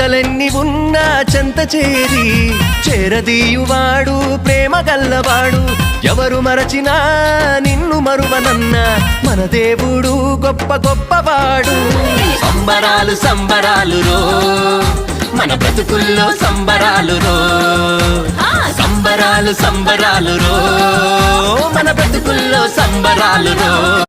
బాధలెన్ని ఉన్నా చెంత చేరి చేరదీయువాడు ప్రేమ గల్లవాడు. ఎవరు మరచినా నిన్ను మరువనన్న మన దేవుడు గొప్ప గొప్పవాడు. సంబరాలు సంబరాలు రో మన బ్రతుకుల్లో సంబరాలు రో, సంబరాలు సంబరాలు రో మన బ్రతుకుల్లో సంబరాలు రో.